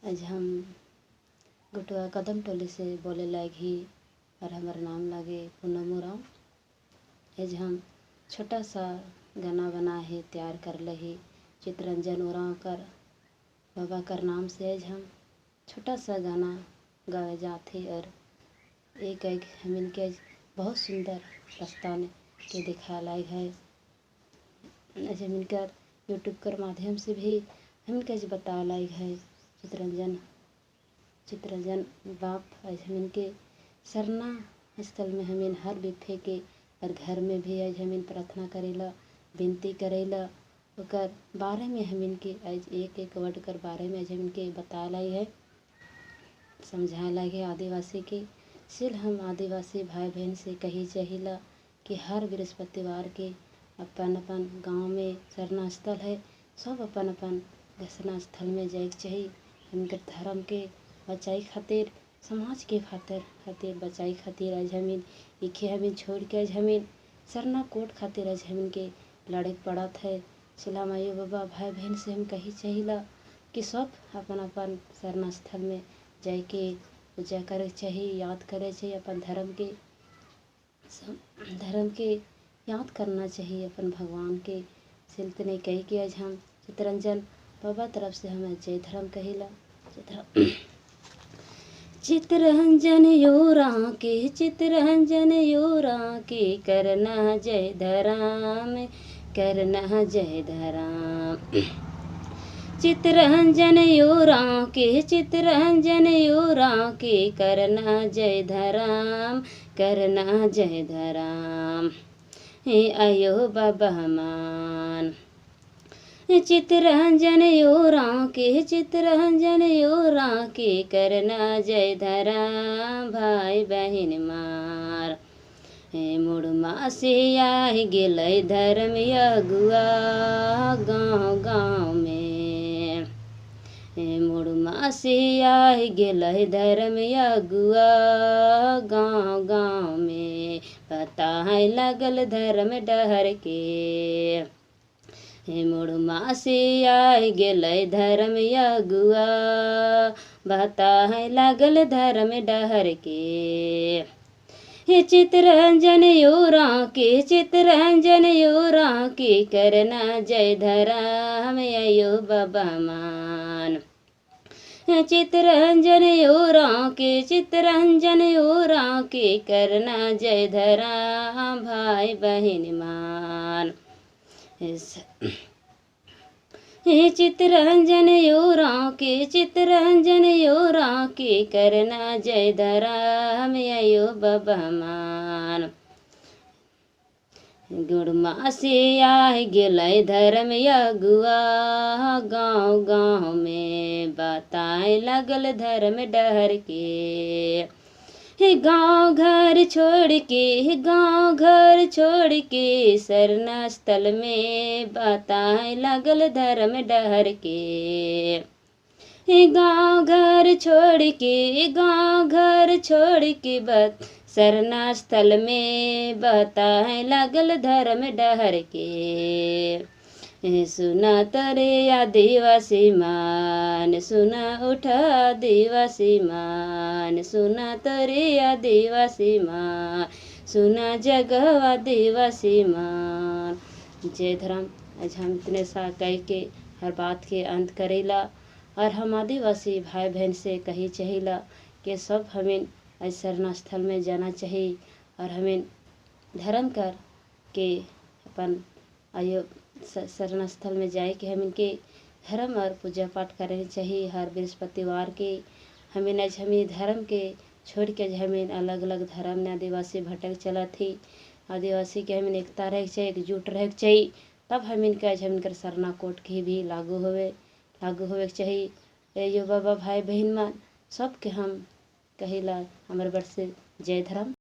आज हम गुटुआ कदम टोली से बोले लागी और हमारा नाम लागे पूनम उरांव। आज हम छोटा सा गाना बना है तैयार कर लही चितरंजन उरांव कर बाबा कर नाम से। आज हम छोटा सा गाना गाए जाते और एक हम इनके बहुत सुंदर प्रस्ताव के दिखा लायक है। आज हम इनकर यूट्यूब कर माध्यम से भी हम इनके बता लायक है चितरंजन बाप। आज हम इनके सरना स्थल में हम इन हर बिफे के और घर में भी आज हम इन प्रार्थना करेला विनती करेला ओकर बारे में हम इनके आज एक एक वर्ड कर बारे में आज हम इनके बता लाई है समझा लाई है। आदिवासी के सिल हम आदिवासी भाई बहन से कही चाहिला कि हर बृहस्पतिवार के अपन अपन गांव में सरना स्थल है, सब अपन अपन घसना स्थल में जाए चाहिए। इनके धर्म के बचाई खातिर समाज के खातिर बचाई खातिर आज हम इखे छोड़ के आज हम सरना कोट खातिर आज हम इनके लड़े पड़त है। सिला माई बाबा भाई बहन से हम कही चाहिला कि सब अपन अपन सरना स्थल में जाए के पूजा करे चाहिए, याद करे चाहिए, अपन धर्म के याद करना चाहिए, अपन भगवान के सिलतने कही के आज हम चितरंजन बाबा तरफ से हमें जय धर्म कहिला। चितरंजन योरा के करना जय धराम करना जय धराम। चितरंजन योरा के करना जय धराम करना जय धराम। हे आयो बाबा मान चितरंजन योरा के करना जय धराम भाई बहन मार। हे मुड़मा से आई गेलै धर्म अगुआ गाँव गाँव में। हे मुड़मा से आई गेलै धर्म अगुआ गाँव गाँव में। पता है लगल धर्म डहर के। हे मुड़मा से आई गेलै धर्म अगुआ बता है लागल धर्म डहर के। हे चितरंजन योरा के करना जय धराम आयो बाबा मान। चितरंजन योरा के करना जय धराम भाई बहन मान। हे चितरंजन योरा के करना जय धराम आयो बाबा मान। गुड़मा से आई गेलै धर्म अगुआ गाँव गाँव में बताए लगल धर्म डहर के। हे गाँव घर छोड़ के सरना स्थल में बताए लगल धर्म डहर के। हे गाँव घर छोड़ के सरना स्थल में बताए लगल धर्म डहर के। सुना तरे आदिवासी मान सुना उठा आदिवासी मान। सुना तरे आदिवासी मान सुना जगह आदिवासी मान। जय धर्म। आज हम इतने सा कह के हर बात के अंत करेला और हम आदिवासी भाई बहन से कही चाहिला कि सब हमें आज सरना स्थल में जाना चाहिए और हमें धर्म कर के अपन आयो सरना स्थल में जाए कि हम इनके धर्म और पूजा पाठ करनी चाहिए। हर बृहस्पतिवार के हमें आज हम धर्म के छोड़ के हमें अलग अलग धर्म में आदिवासी भटक चला थी। आदिवासी के हमें एकता रहे चाहिए, एकजुट रहे चाहिए, तब हम इनका आज हम इनकर सरना कोट के भी लागू होवे चाहिए। यो बाबा भाई बहन मान सबके हम कहिला हमारे बड़ से जय धर्म।